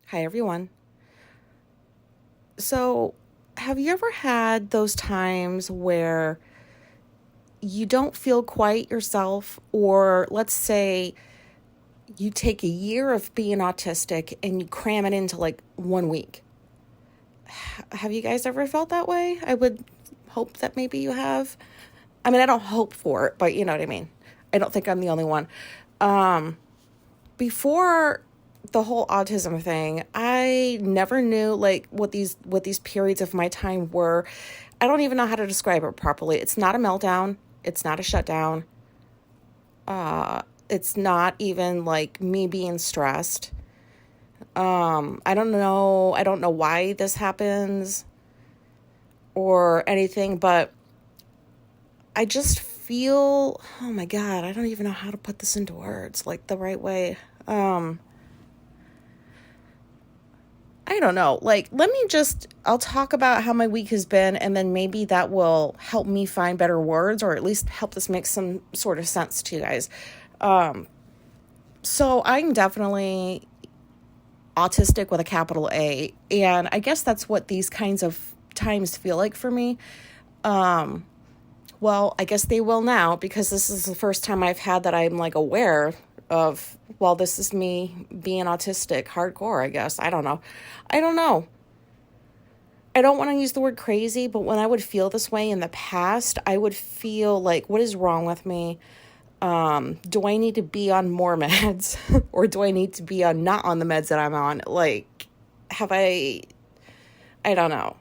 Hi, everyone. So, have you ever had those times where you don't feel quite yourself, or let's say you take a year of being autistic and you cram it into like 1 week? Have you guys ever felt that way? I would hope that maybe you have. I mean, I don't hope for it, but you know what I mean. I don't think I'm the only one. Um, Before the whole autism thing, I never knew like what these periods of my time were. I don't even know how to describe it properly. It's not a meltdown. It's not a shutdown. It's not even like me being stressed. I don't know. I don't know why this happens or anything, but I just feel, oh my God, I don't even know how to put this into words like the right way. I don't know. Like, I'll talk about how my week has been, and then maybe that will help me find better words, or at least help this make some sort of sense to you guys. So I'm definitely autistic with a capital A, and I guess that's what these kinds of times feel like for me. Well, I guess they will now, because this is the first time I've had that I'm like aware of, well, this is me being autistic, hardcore, I guess. I don't know. I don't know. I don't want to use the word crazy, but when I would feel this way in the past, I would feel like, what is wrong with me? Do I need to be on more meds or do I need to be on not on the meds that I'm on? Like, I don't know.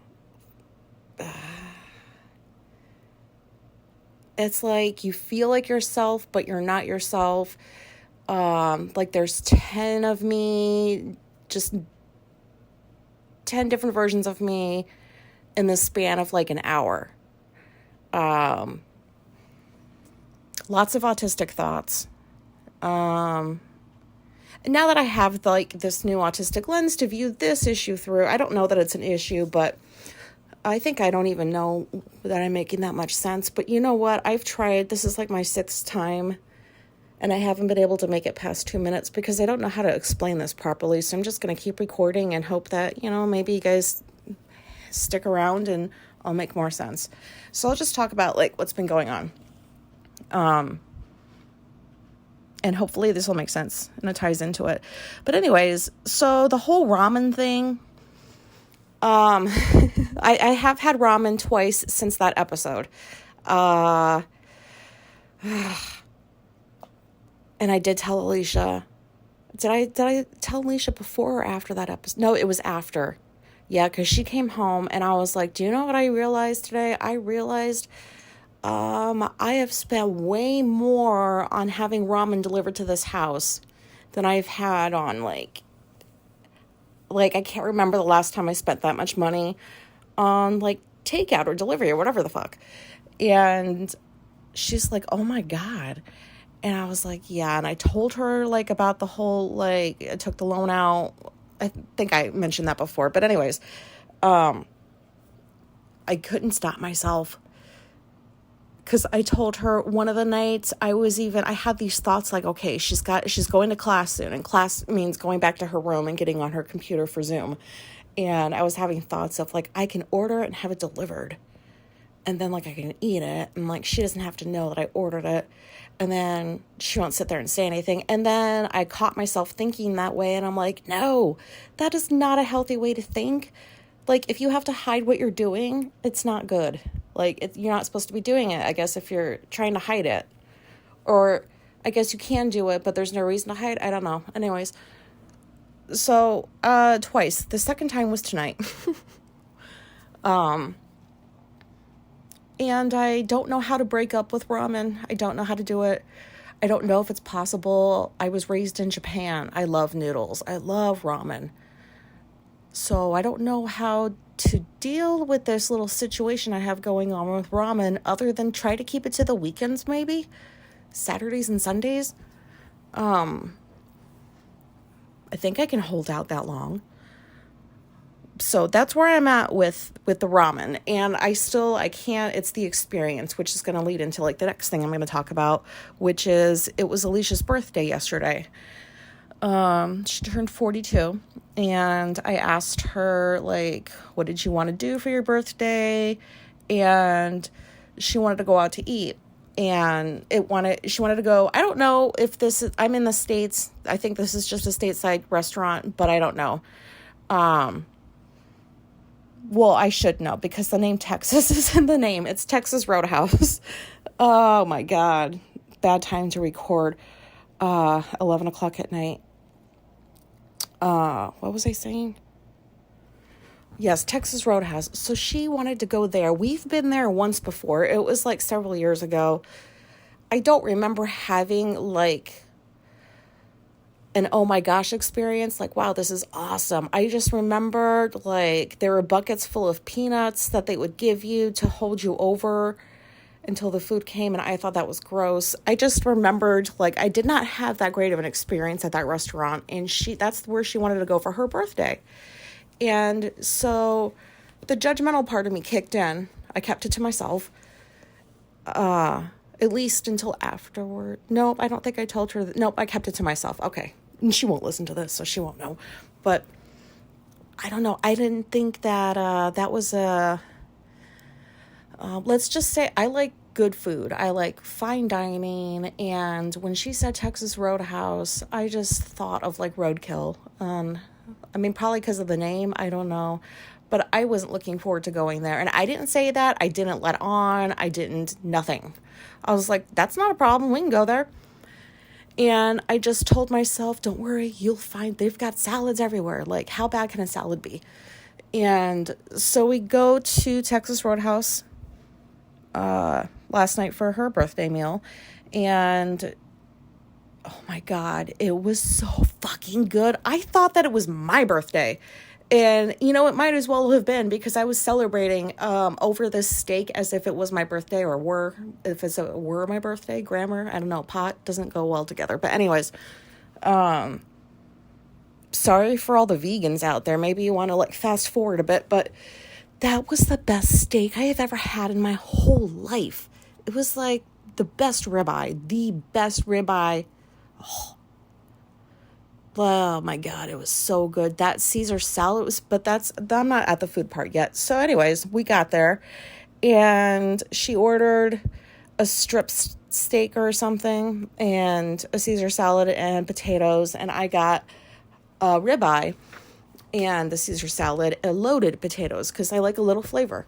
It's like you feel like yourself, but you're not yourself. Like there's 10 of me, just 10 different versions of me in the span of like an hour. Lots of autistic thoughts. And now that I have like this new autistic lens to view this issue through, I don't know that it's an issue, but I think I don't even know that I'm making that much sense. But you know what? I've tried. This is like my 6th time, and I haven't been able to make it past 2 minutes because I don't know how to explain this properly. So I'm just going to keep recording and hope that, maybe you guys stick around and I'll make more sense. So I'll just talk about like what's been going on. And hopefully this will make sense and it ties into it. But anyways, so the whole ramen thing, I have had ramen twice since that episode. And I did tell Alicia. Did I tell Alicia before or after that episode? No, it was after. Yeah, because she came home and I was like, do you know what I realized today? I realized I have spent way more on having ramen delivered to this house than I've had on like I can't remember the last time I spent that much money on like takeout or delivery or whatever the fuck. And she's like, oh my God. And I was like, yeah. And I told her like about the whole, like I took the loan out. I think I mentioned that before, but anyways, I couldn't stop myself. Because I told her one of the nights I had these thoughts like, okay, she's going to class soon, and class means going back to her room and getting on her computer for Zoom. And I was having thoughts of like, I can order it and have it delivered. And then like I can eat it, and like she doesn't have to know that I ordered it. And then she won't sit there and say anything. And then I caught myself thinking that way, and I'm like, no, that is not a healthy way to think. Like, if you have to hide what you're doing, it's not good. Like, you're not supposed to be doing it, I guess, if you're trying to hide it. Or, I guess you can do it, but there's no reason to hide. I don't know. Anyways. So, twice. The second time was tonight. And I don't know how to break up with ramen. I don't know how to do it. I don't know if it's possible. I was raised in Japan. I love noodles. I love ramen. So I don't know how to deal with this little situation I have going on with ramen other than try to keep it to the weekends, maybe Saturdays and Sundays. I think I can hold out that long. So that's where I'm at with the ramen. And I can't, it's the experience, which is going to lead into like the next thing I'm going to talk about, which is, it was Alicia's birthday yesterday. She turned 42. and I asked her, like, what did you want to do for your birthday? And she wanted to go out to eat. And she wanted to go, I don't know if I'm in the States. I think this is just a stateside restaurant, but I don't know. Well, I should know because the name Texas is in the name. It's Texas Roadhouse. Oh my God. Bad time to record. 11 o'clock at night. What was I saying? Yes, Texas Roadhouse. So she wanted to go there. We've been there once before. It was like several years ago. I don't remember having like an oh my gosh experience. Like, wow, this is awesome. I just remembered like there were buckets full of peanuts that they would give you to hold you over until the food came, and I thought that was gross. I just remembered like I did not have that great of an experience at that restaurant, and that's where she wanted to go for her birthday. And so the judgmental part of me kicked in. I kept it to myself, at least until afterward. Nope, I don't think I told her. Nope, I kept it to myself. Okay. And she won't listen to this, so she won't know. But I don't know. I didn't think that that was let's just say I like good food. I like fine dining. And when she said Texas Roadhouse, I just thought of like roadkill. I mean, probably because of the name, I don't know. But I wasn't looking forward to going there. And I didn't say that. I didn't let on. Nothing. I was like, that's not a problem. We can go there. And I just told myself, don't worry, you'll find they've got salads everywhere. Like, how bad can a salad be? And so we go to Texas Roadhouse last night for her birthday meal. And oh my God, it was so fucking good. I thought that it was my birthday. And, you know, it might as well have been because I was celebrating over this steak as if it was my birthday or if it were my birthday. Grammar, I don't know, pot doesn't go well together. But anyways, sorry for all the vegans out there. Maybe you want to like fast forward a bit, but that was the best steak I have ever had in my whole life. It was like the best ribeye. Oh my God, it was so good. That Caesar salad I'm not at the food part yet. So anyways, we got there and she ordered a strip steak or something and a Caesar salad and potatoes. And I got a ribeye and the Caesar salad and loaded potatoes because I like a little flavor.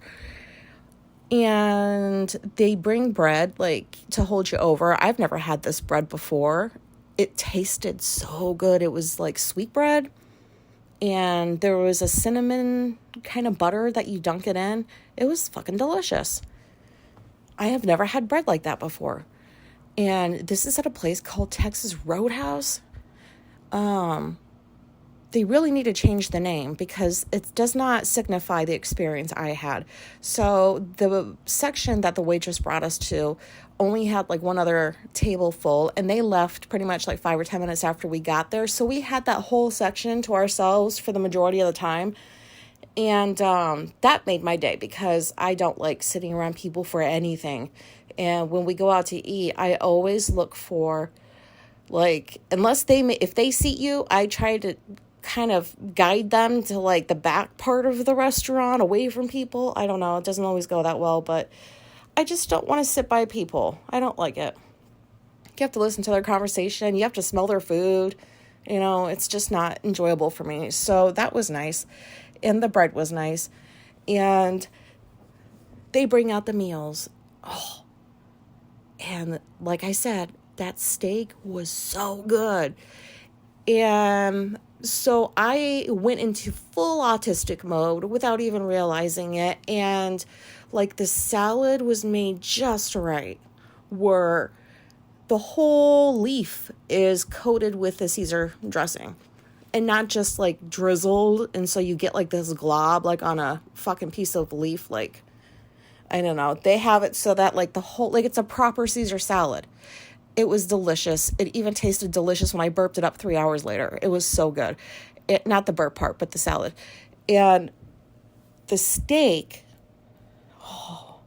And they bring bread like to hold you over. I've never had this bread before. It tasted so good. It was like sweet bread. And there was a cinnamon kind of butter that you dunk it in. It was fucking delicious. I have never had bread like that before. And this is at a place called Texas Roadhouse. They really need to change the name because it does not signify the experience I had. So the section that the waitress brought us to only had like one other table full, and they left pretty much like 5 or 10 minutes after we got there. So we had that whole section to ourselves for the majority of the time. And that made my day because I don't like sitting around people for anything. And when we go out to eat, I always look for like, if they seat you, I try to kind of guide them to like the back part of the restaurant away from people. I don't know. It doesn't always go that well, but I just don't want to sit by people. I don't like it. You have to listen to their conversation. You have to smell their food. You know, it's just not enjoyable for me. So that was nice. And the bread was nice. And they bring out the meals. Oh, and like I said, that steak was so good. And so I went into full autistic mode without even realizing it. And like the salad was made just right, where the whole leaf is coated with the Caesar dressing and not just like drizzled. And so you get like this glob like on a fucking piece of leaf. Like, I don't know. They have it so that like the whole, like it's a proper Caesar salad. It was delicious. It even tasted delicious when I burped it up 3 hours later. It was so good. Not the burp part, but the salad. And the steak. Oh.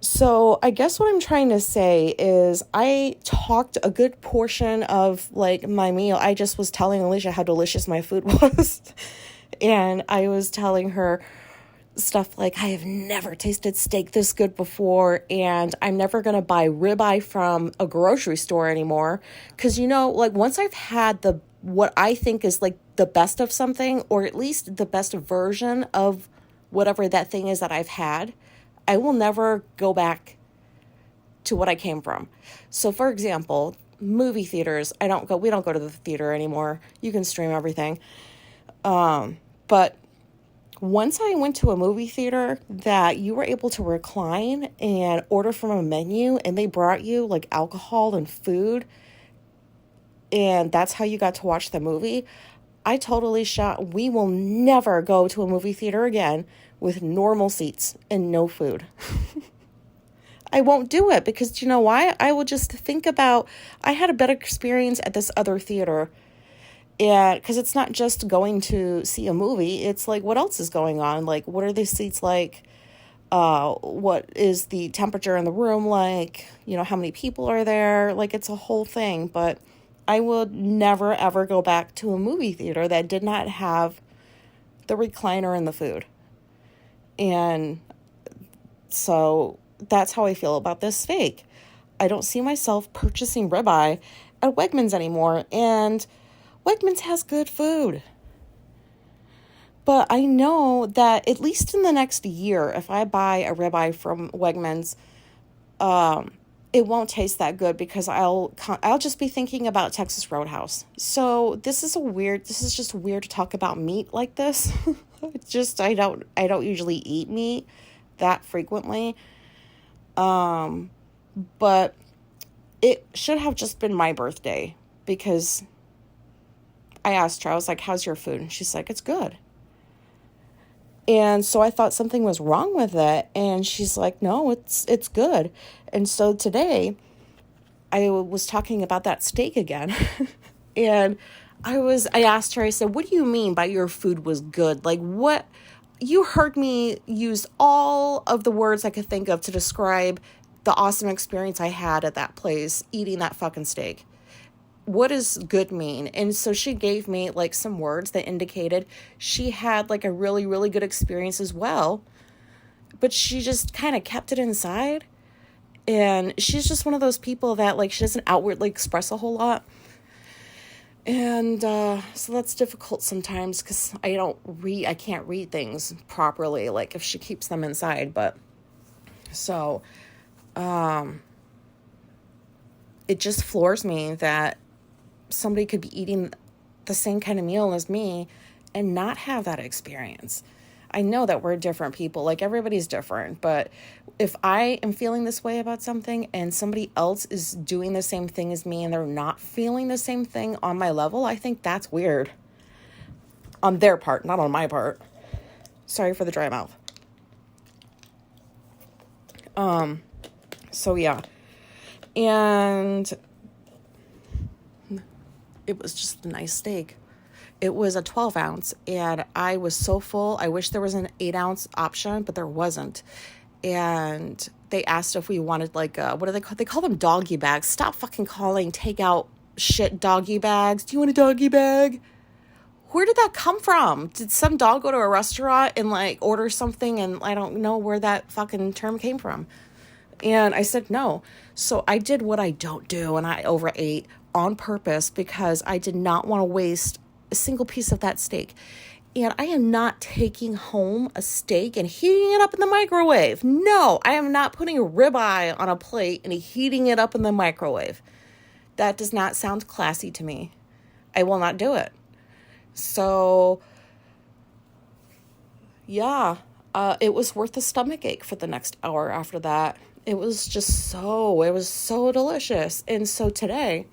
So I guess what I'm trying to say is I talked a good portion of like my meal. I just was telling Alicia how delicious my food was. And I was telling her stuff like, I have never tasted steak this good before, and I'm never going to buy ribeye from a grocery store anymore. Because, like once I've had what I think is like the best of something, or at least the best version of whatever that thing is that I've had, I will never go back to what I came from. So for example, movie theaters, we don't go to the theater anymore. You can stream everything. But once I went to a movie theater that you were able to recline and order from a menu, and they brought you like alcohol and food, and that's how you got to watch the movie, I totally shot. We will never go to a movie theater again with normal seats and no food. I won't do it because you know why? I will just think about, I had a better experience at this other theater. And because it's not just going to see a movie, it's like, what else is going on? Like, what are the seats like? What is the temperature in the room like? How many people are there? Like, it's a whole thing. But I would never, ever go back to a movie theater that did not have the recliner and the food. And so that's how I feel about this steak. I don't see myself purchasing ribeye at Wegmans anymore. And Wegmans has good food. But I know that at least in the next year, if I buy a ribeye from Wegmans, it won't taste that good because I'll just be thinking about Texas Roadhouse. So this is just weird to talk about meat like this. It's just I don't usually eat meat that frequently. But it should have just been my birthday because I asked her, I was like, how's your food? And she's like, it's good. And so I thought something was wrong with it. And she's like, no, it's good. And so today I was talking about that steak again. And I asked her, I said, what do you mean by your food was good? Like what? You heard me use all of the words I could think of to describe the awesome experience I had at that place eating that fucking steak. What does good mean? And so she gave me like some words that indicated she had like a really, really good experience as well. But she just kind of kept it inside. And she's just one of those people that like she doesn't outwardly express a whole lot. And so that's difficult sometimes because I can't read things properly, like if she keeps them inside. But so it just floors me that somebody could be eating the same kind of meal as me and not have that experience. I know that we're different people, like everybody's different, but if I am feeling this way about something and somebody else is doing the same thing as me and they're not feeling the same thing on my level, I think that's weird. On their part, not on my part. Sorry for the dry mouth. So yeah. And it was just a nice steak. It was a 12 ounce and I was so full. I wish there was an 8 ounce option, but there wasn't. And they asked if we wanted like, what do they call? They call them doggy bags. Stop fucking calling takeout shit doggy bags. Do you want a doggy bag? Where did that come from? Did some dog go to a restaurant and like order something and I don't know where that fucking term came from. And I said no. So I did what I don't do and I overate on purpose because I did not want to waste a single piece of that steak. And I am not taking home a steak and heating it up in the microwave. No, I am not putting a ribeye on a plate and heating it up in the microwave. That does not sound classy to me. I will not do it. So, yeah, it was worth the stomach ache for the next hour after that. It was so delicious. And so today,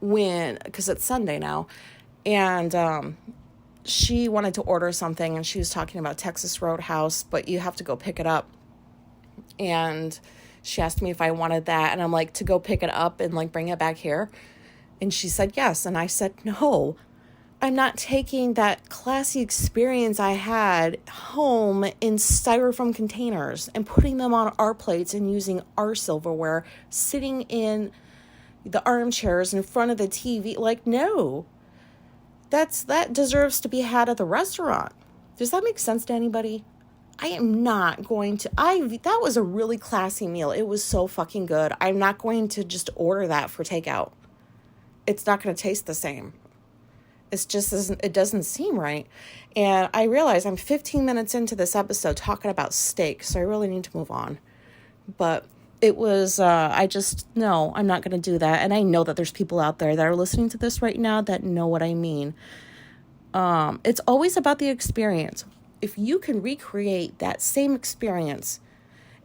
because it's Sunday now, and she wanted to order something, and she was talking about Texas Roadhouse, but you have to go pick it up. And she asked me if I wanted that, and I'm like, to go pick it up and like bring it back here? And she said yes, and I said no. I'm not taking that classy experience I had home in styrofoam containers and putting them on our plates and using our silverware, sitting in the armchairs in front of the TV. Like, no, that deserves to be had at the restaurant. Does that make sense to anybody? I am not going to, that was a really classy meal. It was so fucking good. I'm not going to just order that for takeout. It's not going to taste the same. It doesn't seem right. And I realize I'm 15 minutes into this episode talking about steak, so I really need to move on. But it was, no, I'm not going to do that. And I know that there's people out there that are listening to this right now that know what I mean. It's always about the experience. If you can recreate that same experience,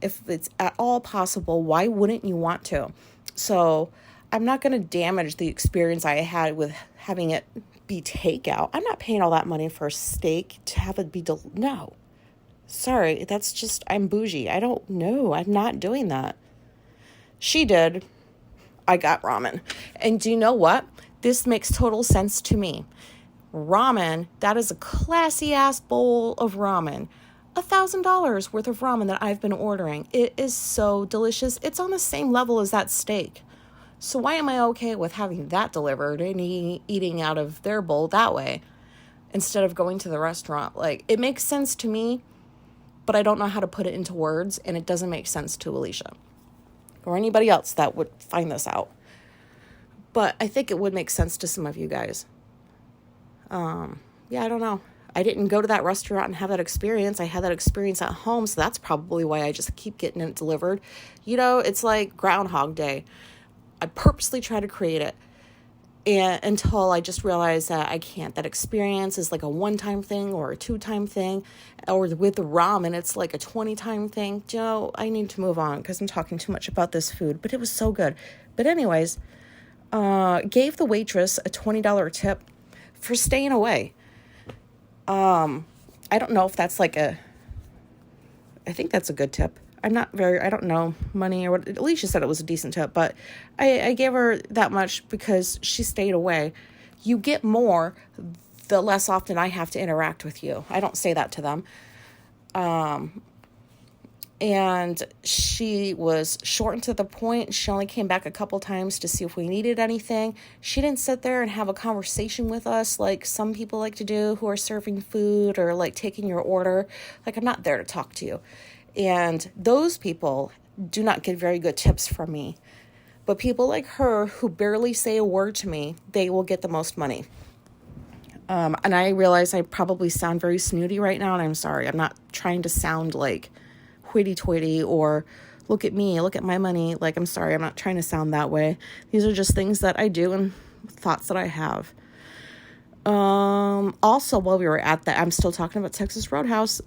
if it's at all possible, why wouldn't you want to? So I'm not going to damage the experience I had with having it be takeout. I'm not paying all that money for a steak to have it be no. Sorry, that's just, I'm bougie. I don't know. I'm not doing that. She did. I got ramen. And do you know what? This makes total sense to me. Ramen, that is a classy ass bowl of ramen. $1,000 worth of ramen that I've been ordering. It is so delicious. It's on the same level as that steak. So why am I okay with having that delivered and eating out of their bowl that way instead of going to the restaurant? Like, it makes sense to me, but I don't know how to put it into words, and it doesn't make sense to Alicia or anybody else that would find this out. But I think it would make sense to some of you guys. Yeah, I don't know. I didn't go to that restaurant and have that experience. I had that experience at home, so that's probably why I just keep getting it delivered. You know, it's like Groundhog Day. I purposely try to create it and until I just realize that I can't. That experience is like a one-time thing or a two-time thing, or with the ramen, it's like a 20-time thing. Joe, I need to move on because I'm talking too much about this food, but it was so good. But anyways, gave the waitress a $20 tip for staying away. I don't know if that's like I think that's a good tip. I don't know money or what. Alicia said it was a decent tip, but I gave her that much because she stayed away. You get more the less often I have to interact with you. I don't say that to them. And she was short and to the point. She only came back a couple times to see if we needed anything. She didn't sit there and have a conversation with us like some people like to do who are serving food or like taking your order. Like, I'm not there to talk to you. And those people do not get very good tips from me. But people like her who barely say a word to me, they will get the most money. And I realize I probably sound very snooty right now, and I'm sorry. I'm not trying to sound like hoity-toity or look at me, look at my money. Like, I'm sorry. I'm not trying to sound that way. These are just things that I do and thoughts that I have. Also, while we were at that, I'm still talking about Texas Roadhouse.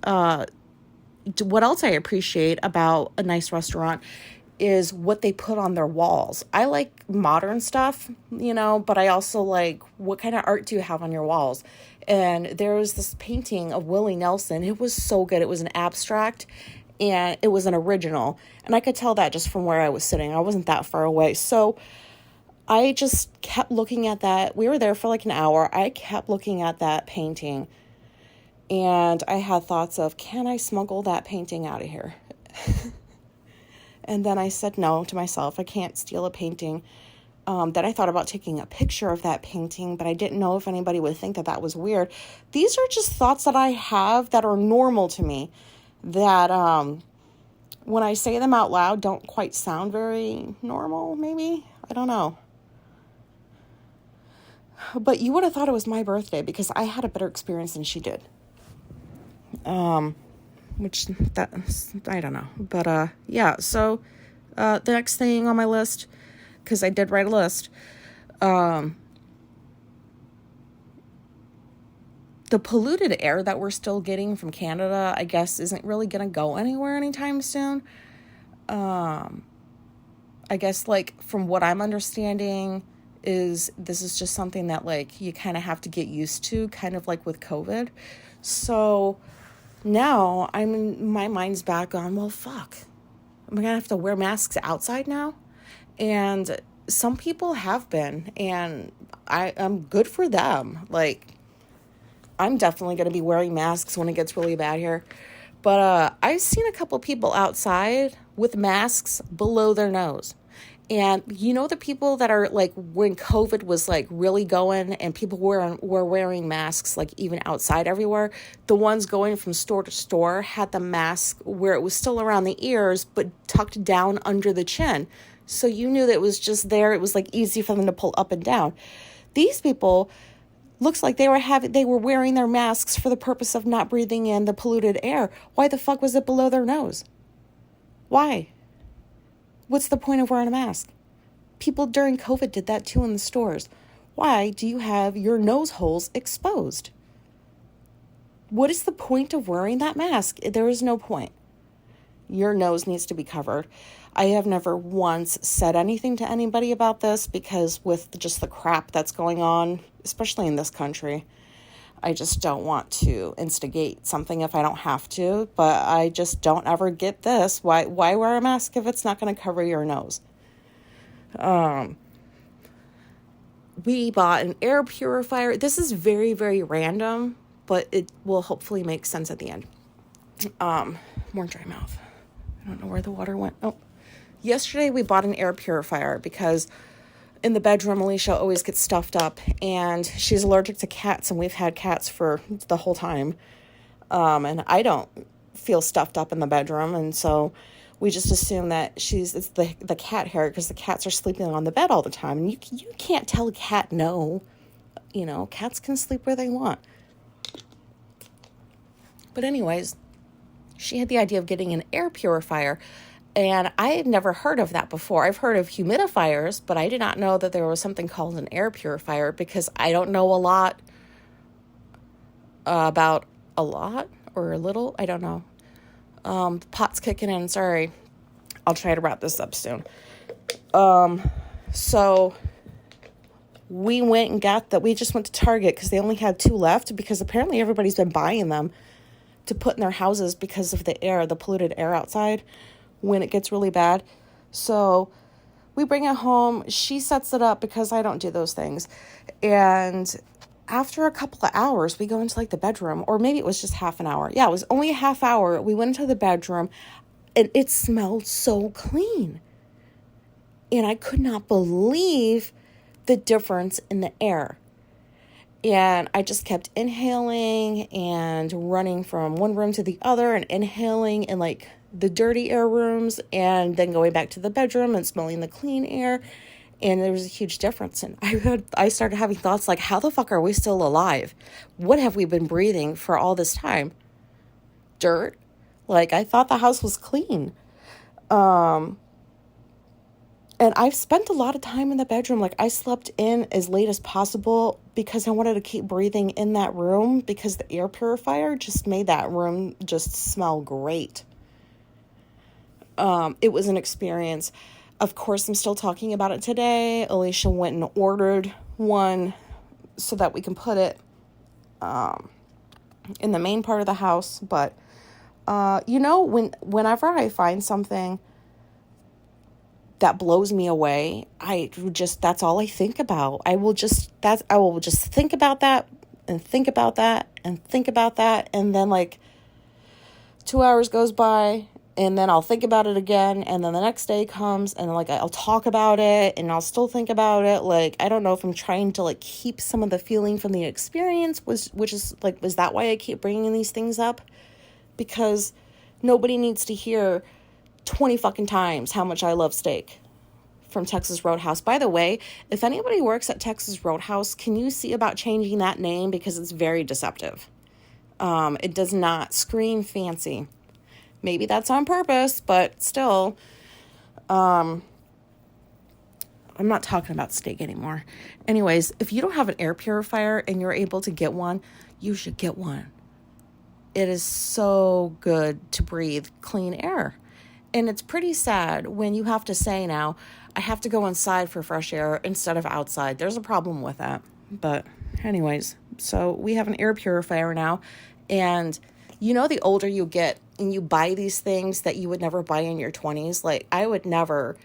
What else I appreciate about a nice restaurant is what they put on their walls. I like modern stuff, you know, but I also like, what kind of art do you have on your walls? And there was this painting of Willie Nelson. It was so good. It was an abstract and it was an original. And I could tell that just from where I was sitting. I wasn't that far away. So I just kept looking at that. We were there for like an hour. I kept looking at that painting. And I had thoughts of, can I smuggle that painting out of here? And then I said no to myself. I can't steal a painting. Then I thought about taking a picture of that painting, but I didn't know if anybody would think that that was weird. These are just thoughts that I have that are normal to me, that when I say them out loud don't quite sound very normal, maybe? I don't know. But you would have thought it was my birthday because I had a better experience than she did. Which that, I don't know, but, yeah, so, the next thing on my list, cause I did write a list, the polluted air that we're still getting from Canada, I guess, isn't really gonna go anywhere anytime soon. I guess, like, from what I'm understanding this is just something that, like, you kind of have to get used to, kind of like with COVID. So now my mind's back on, well, fuck, am I gonna have to wear masks outside now? And some people have been, and I'm good for them. Like, I'm definitely going to be wearing masks when it gets really bad here. But I've seen a couple people outside with masks below their nose. And you know the people that are like when COVID was like really going and people were wearing masks like even outside everywhere, the ones going from store to store had the mask where it was still around the ears but tucked down under the chin. So you knew that it was just there. It was like easy for them to pull up and down. These people looks like they were wearing their masks for the purpose of not breathing in the polluted air. Why the fuck was it below their nose? Why? What's the point of wearing a mask? People during COVID did that too in the stores. Why do you have your nose holes exposed? What is the point of wearing that mask? There is no point. Your nose needs to be covered. I have never once said anything to anybody about this because with just the crap that's going on, especially in this country, I just don't want to instigate something if I don't have to, but I just don't ever get this. Why wear a mask if it's not going to cover your nose? We bought an air purifier. This is very, very random, but it will hopefully make sense at the end. More dry mouth. I don't know where the water went. Oh, yesterday we bought an air purifier because in the bedroom, Alicia always gets stuffed up and she's allergic to cats and we've had cats for the whole time. And I don't feel stuffed up in the bedroom. And so we just assume that it's the cat hair because the cats are sleeping on the bed all the time. And you can't tell a cat no. You know, cats can sleep where they want. But anyways, she had the idea of getting an air purifier. And I had never heard of that before. I've heard of humidifiers, but I did not know that there was something called an air purifier because I don't know a lot about a lot or a little. I don't know. The pot's kicking in. Sorry. I'll try to wrap this up soon. So we went and got that. We just went to Target because they only had 2 left because apparently everybody's been buying them to put in their houses because of the polluted air outside when it gets really bad. So we bring it home. She sets it up because I don't do those things. And after a couple of hours, we go into like the bedroom, or maybe it was just half an hour. Yeah, it was only a half hour. We went into the bedroom and it smelled so clean. And I could not believe the difference in the air. And I just kept inhaling and running from one room to the other and inhaling in like the dirty air rooms and then going back to the bedroom and smelling the clean air. And there was a huge difference. And I started having thoughts like, how the fuck are we still alive? What have we been breathing for all this time? Dirt? Like, I thought the house was clean. And I've spent a lot of time in the bedroom. Like, I slept in as late as possible because I wanted to keep breathing in that room because the air purifier just made that room just smell great. It was an experience. Of course, I'm still talking about it today. Alicia went and ordered one so that we can put it in the main part of the house. But, whenever I find something that blows me away, that's all I think about. I will just think about that and think about that and think about that. And then like 2 hours goes by and then I'll think about it again. And then the next day comes and like, I'll talk about it and I'll still think about it. Like, I don't know if I'm trying to like keep some of the feeling from the experience was that why I keep bringing these things up? Because nobody needs to hear 20 fucking times how much I love steak from Texas Roadhouse. By the way, if anybody works at Texas Roadhouse, can you see about changing that name? Because it's very deceptive. It does not scream fancy. Maybe that's on purpose, but still, I'm not talking about steak anymore. Anyways, if you don't have an air purifier and you're able to get one, you should get one. It is so good to breathe clean air. And it's pretty sad when you have to say now, I have to go inside for fresh air instead of outside. There's a problem with that. But anyways, so we have an air purifier now. And the older you get and you buy these things that you would never buy in your 20s. Like, I would never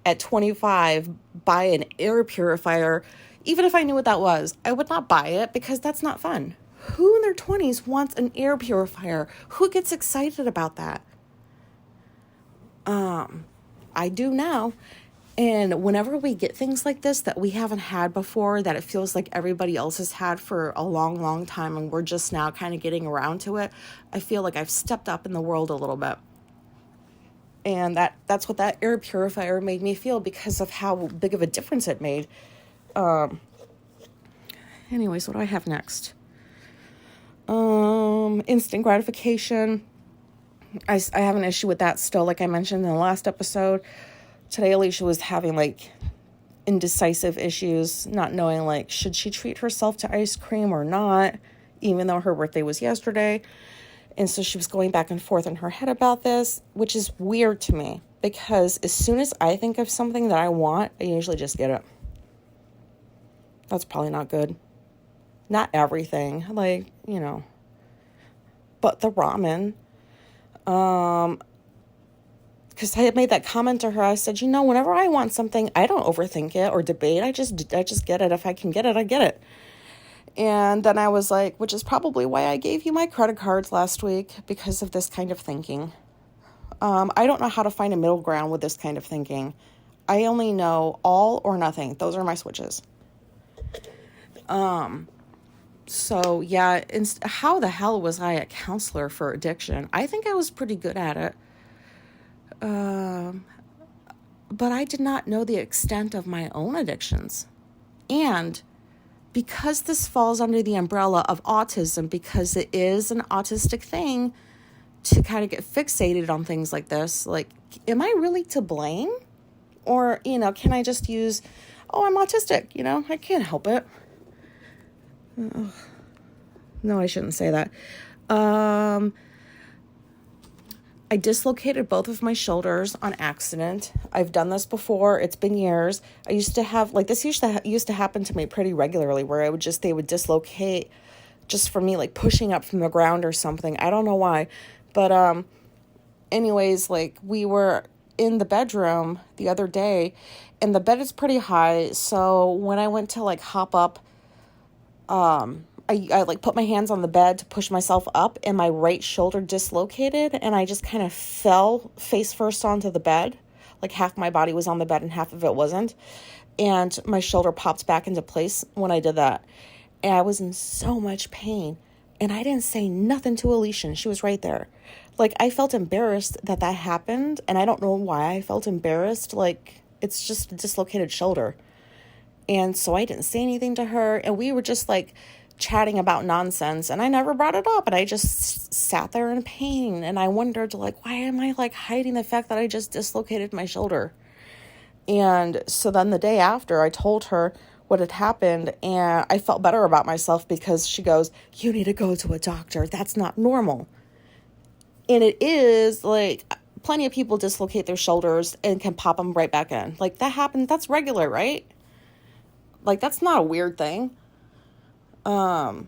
at 25 buy an air purifier. Even if I knew what that was, I would not buy it because that's not fun. Who in their 20s wants an air purifier? Who gets excited about that? I do now. And whenever we get things like this that we haven't had before, that it feels like everybody else has had for a long, long time, and we're just now kind of getting around to it, I feel like I've stepped up in the world a little bit. And that's what that air purifier made me feel, because of how big of a difference it made. Anyways, what do I have next? Instant gratification. I have an issue with that still, like I mentioned in the last episode. Today, Alicia was having, like, indecisive issues, not knowing, like, should she treat herself to ice cream or not, even though her birthday was yesterday. And so she was going back and forth in her head about this, which is weird to me, because as soon as I think of something that I want, I usually just get it. That's probably not good. Not everything, like, you know, but the ramen. Because I had made that comment to her. I said, whenever I want something, I don't overthink it or debate. I just get it. If I can get it, I get it. And then I was like, which is probably why I gave you my credit cards last week, because of this kind of thinking. I don't know how to find a middle ground with this kind of thinking. I only know all or nothing. Those are my switches. So yeah, how the hell was I a counselor for addiction? I think I was pretty good at it. But I did not know the extent of my own addictions. And because this falls under the umbrella of autism, because it is an autistic thing to kind of get fixated on things like this, like, am I really to blame? Or, can I just use, I'm autistic, I can't help it. No, I shouldn't say that. I dislocated both of my shoulders on accident. I've done this before. It's been years. I used to have, this used to happen to me pretty regularly, where they would dislocate just for me, like pushing up from the ground or something. I don't know why. But anyways, we were in the bedroom the other day, and the bed is pretty high. So when I went to hop up, I put my hands on the bed to push myself up, and my right shoulder dislocated, and I just kind of fell face first onto the bed. Half my body was on the bed and half of it wasn't. And my shoulder popped back into place when I did that. And I was in so much pain. And I didn't say nothing to Alicia, and she was right there. I felt embarrassed that happened, and I don't know why I felt embarrassed. It's just a dislocated shoulder. And so I didn't say anything to her, and we were just chatting about nonsense, and I never brought it up, and I just sat there in pain, and I wondered, why am I hiding the fact that I just dislocated my shoulder? And so then the day after, I told her what had happened, and I felt better about myself, because she goes, you need to go to a doctor. That's not normal. And it is, plenty of people dislocate their shoulders and can pop them right back in. That happened. That's regular, right? That's not a weird thing. And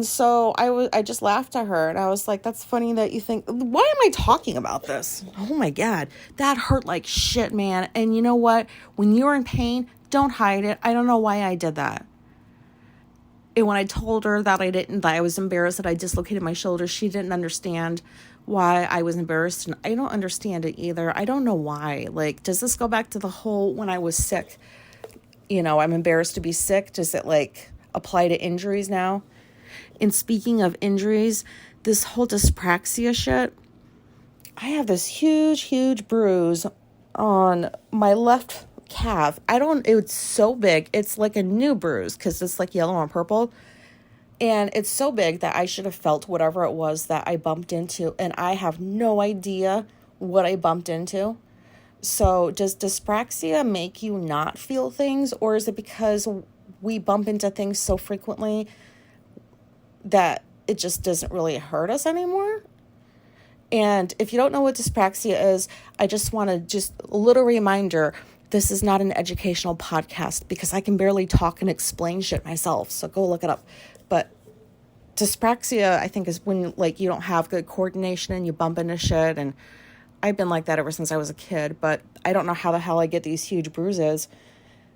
so I just laughed at her, and I was like, that's funny that you think, why am I talking about this? Oh my God, that hurt like shit, man. And you know what? When you're in pain, don't hide it. I don't know why I did that. And when I told her that I was embarrassed that I dislocated my shoulder, she didn't understand why I was embarrassed. And I don't understand it either. I don't know why. Does this go back to the whole, when I was sick, I'm embarrassed to be sick? Does it apply to injuries now? And speaking of injuries, this whole dyspraxia shit, I have this huge bruise on my left calf. It's so big. It's like a new bruise, because it's yellow and purple. And it's so big that I should have felt whatever it was that I bumped into. And I have no idea what I bumped into. So does dyspraxia make you not feel things? Or is it because we bump into things so frequently that it just doesn't really hurt us anymore? And if you don't know what dyspraxia is, I just want to just a little reminder, this is not an educational podcast, because I can barely talk and explain shit myself. So go look it up. But dyspraxia, I think, is when you don't have good coordination and you bump into shit. And I've been like that ever since I was a kid, but I don't know how the hell I get these huge bruises.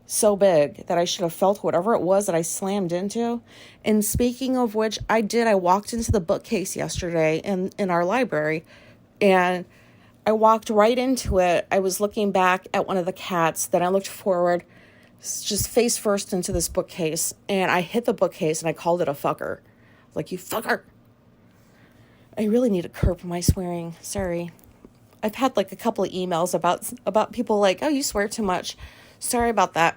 so big that I should have felt whatever it was that I slammed into. And speaking of which, I walked into the bookcase yesterday in our library, and I walked right into it. I was looking back at one of the cats, then I looked forward, just face first into this bookcase, and I hit the bookcase and I called it a fucker. Like, you fucker. I really need to curb my swearing. Sorry. I've had like a couple of emails about people like, oh, you swear too much. Sorry about that.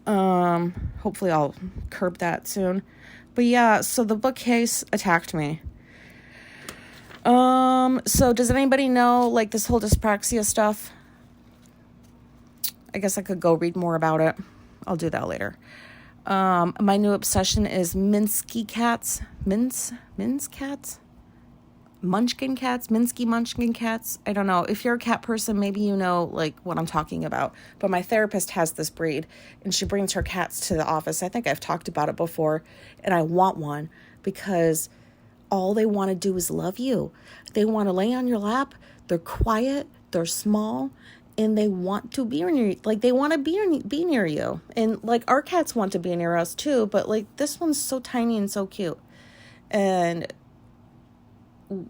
Hopefully I'll curb that soon. But yeah, so the bookcase attacked me. So does anybody know like this whole dyspraxia stuff? I guess I could go read more about it. I'll do that later. My new obsession is Minsky cats. Mince cats? Munchkin cats? Minsky munchkin cats? I don't know. If you're a cat person, maybe you know like what I'm talking about. But my therapist has this breed, and she brings her cats to the office. I think I've talked about it before, and I want one because all they want to do is love you. They want to lay on your lap. They're quiet. They're small. And they want to be near you. Like, they want to be near you. And, like, our cats want to be near us, too. But, like, this one's so tiny and so cute. And,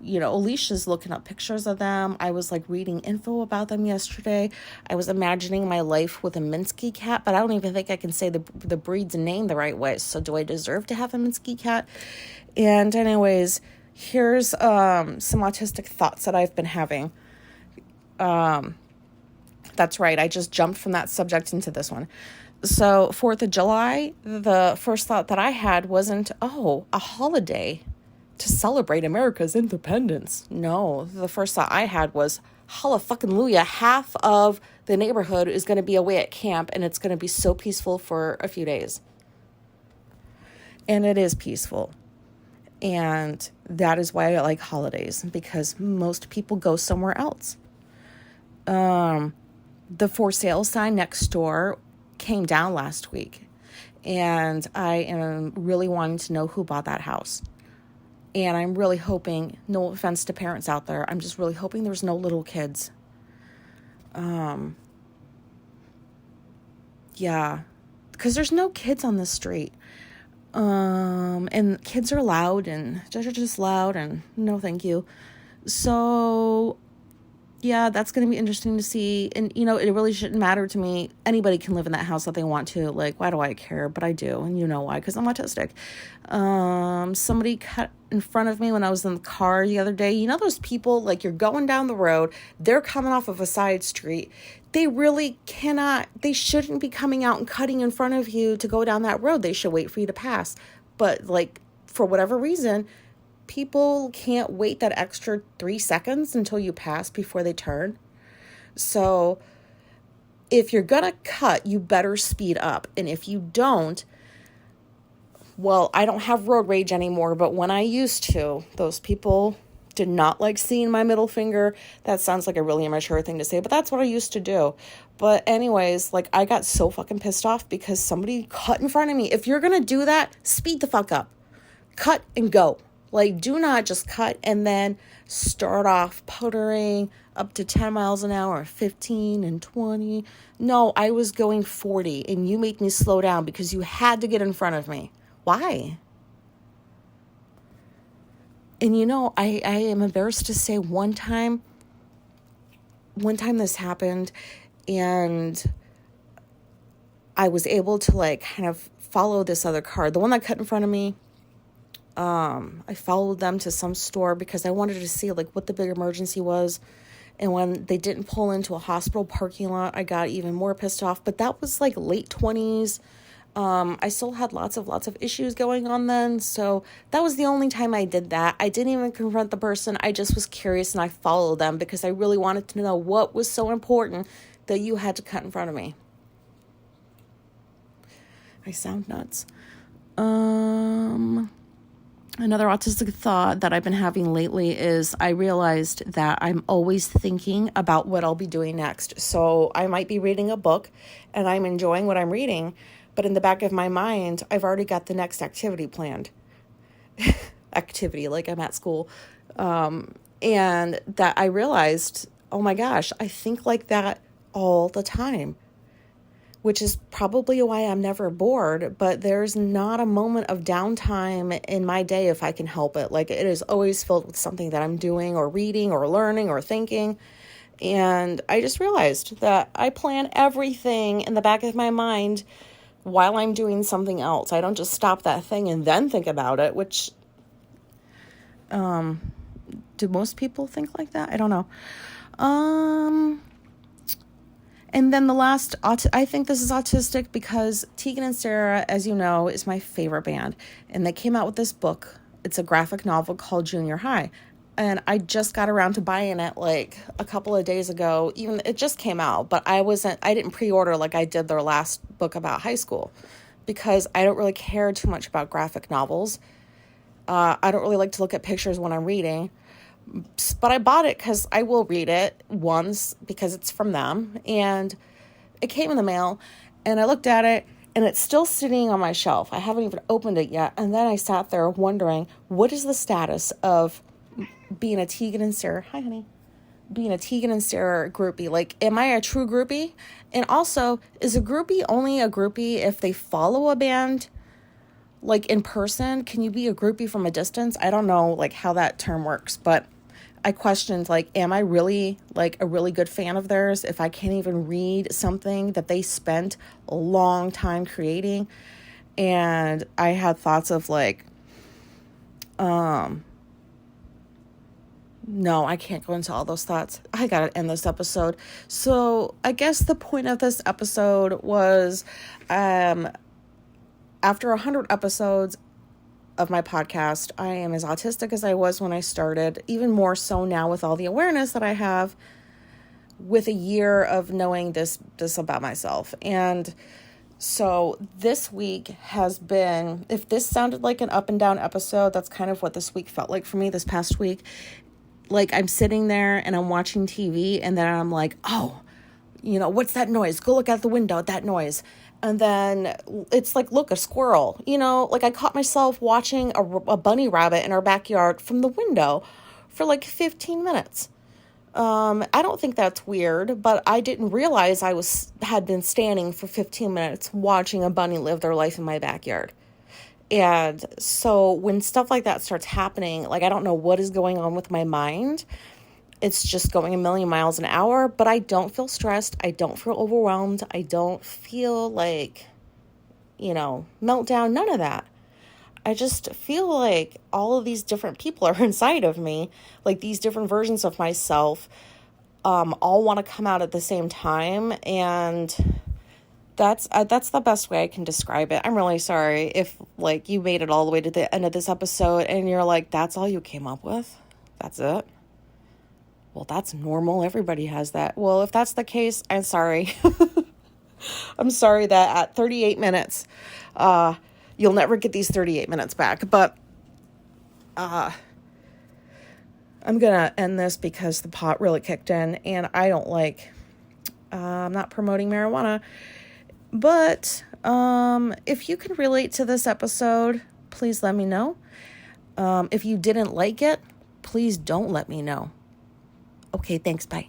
you know, Alicia's looking up pictures of them. I was, like, reading info about them yesterday. I was imagining my life with a Minsky cat. But I don't even think I can say the breed's name the right way. So, do I deserve to have a Minsky cat? And, anyways, here's some autistic thoughts that I've been having. That's right. I just jumped from that subject into this one. So 4th of July, the first thought that I had wasn't, oh, a holiday to celebrate America's independence. No, the first thought I had was, hallelujah, half of the neighborhood is going to be away at camp, and it's going to be so peaceful for a few days. And it is peaceful. And that is why I like holidays, because most people go somewhere else. The for sale sign next door came down last week, and I am really wanting to know who bought that house. And I'm really hoping, no offense to parents out there, I'm just really hoping there's no little kids. Yeah, because there's no kids on the street. And kids are loud, and they're just loud, and no thank you. So yeah, that's going to be interesting to see. And, you know, it really shouldn't matter to me. Anybody can live in that house that they want to. Like, why do I care? But I do. And you know why, because I'm autistic. Somebody cut in front of me when I was in the car the other day. You know those people, like, you're going down the road. They're coming off of a side street. They really cannot, they shouldn't be coming out and cutting in front of you to go down that road. They should wait for you to pass. But, like, for whatever reason, people can't wait that extra 3 seconds until you pass before they turn. So if you're going to cut, you better speed up. And if you don't, well, I don't have road rage anymore, but when I used to, those people did not like seeing my middle finger. That sounds like a really immature thing to say, but that's what I used to do. But anyways, like, I got so fucking pissed off because somebody cut in front of me. If you're going to do that, speed the fuck up. Cut and go. Like, do not just cut and then start off puttering up to 10 miles an hour, 15 and 20. No, I was going 40 and you made me slow down because you had to get in front of me. Why? And you know, I am embarrassed to say one time this happened, and I was able to like kind of follow this other car, the one that cut in front of me. I followed them to some store because I wanted to see like what the big emergency was. And when they didn't pull into a hospital parking lot, I got even more pissed off. But that was like late 20s. I still had lots of issues going on then. So that was the only time I did that. I didn't even confront the person. I just was curious and I followed them because I really wanted to know what was so important that you had to cut in front of me. I sound nuts. Another autistic thought that I've been having lately is I realized that I'm always thinking about what I'll be doing next. So I might be reading a book and I'm enjoying what I'm reading, but in the back of my mind, I've already got the next activity planned. Activity, like I'm at school. And that I realized, oh my gosh, I think like that all the time. which is probably why I'm never bored, but there's not a moment of downtime in my day if I can help it. Like, it is always filled with something that I'm doing or reading or learning or thinking. And I just realized that I plan everything in the back of my mind while I'm doing something else. I don't just stop that thing and then think about it, which, do most people think like that? I don't know. And then the last, I think this is Autistic because Tegan and Sarah, as you know, is my favorite band. And they came out with this book. It's a graphic novel called Junior High. And I just got around to buying it like a couple of days ago. Even it just came out, but I didn't pre-order like I did their last book about high school because I don't really care too much about graphic novels. I don't really like to look at pictures when I'm reading. But I bought it because I will read it once because it's from them. And it came in the mail and I looked at it and it's still sitting on my shelf. I haven't even opened it yet. And then I sat there wondering, what is the status of being a Tegan and Sarah? Hi, honey. Being a Tegan and Sarah groupie. Like, am I a true groupie? And also, is a groupie only a groupie if they follow a band? Like, in person? Can you be a groupie from a distance? I don't know, like, how that term works, but I questioned, like, am I really, like, a really good fan of theirs if I can't even read something that they spent a long time creating? And I had thoughts of, like, no, I can't go into all those thoughts. I gotta end this episode. So I guess the point of this episode was, after 100 episodes of my podcast, I am as autistic as I was when I started, even more so now with all the awareness that I have with a year of knowing this about myself. And so this week has been, if this sounded like an up and down episode, that's kind of what this week felt like for me this past week. Like, I'm sitting there and I'm watching TV and then I'm like, oh, what's that noise? Go look out the window at that noise. And then it's like, look, a squirrel, like I caught myself watching a bunny rabbit in our backyard from the window for like 15 minutes. I don't think that's weird, but I didn't realize I had been standing for 15 minutes watching a bunny live their life in my backyard. And so when stuff like that starts happening, like, I don't know what is going on with my mind. It's just going a million miles an hour, but I don't feel stressed. I don't feel overwhelmed. I don't feel like, meltdown, none of that. I just feel like all of these different people are inside of me, like these different versions of myself, all want to come out at the same time. And that's the best way I can describe it. I'm really sorry if, like, you made it all the way to the end of this episode and you're like, that's all you came up with? That's it? Well, that's normal. Everybody has that. Well, if that's the case, I'm sorry. I'm sorry that at 38 minutes, you'll never get these 38 minutes back. But I'm going to end this because the pot really kicked in and I don't like, I'm not promoting marijuana. But if you can relate to this episode, please let me know. If you didn't like it, please don't let me know. Okay, thanks. Bye.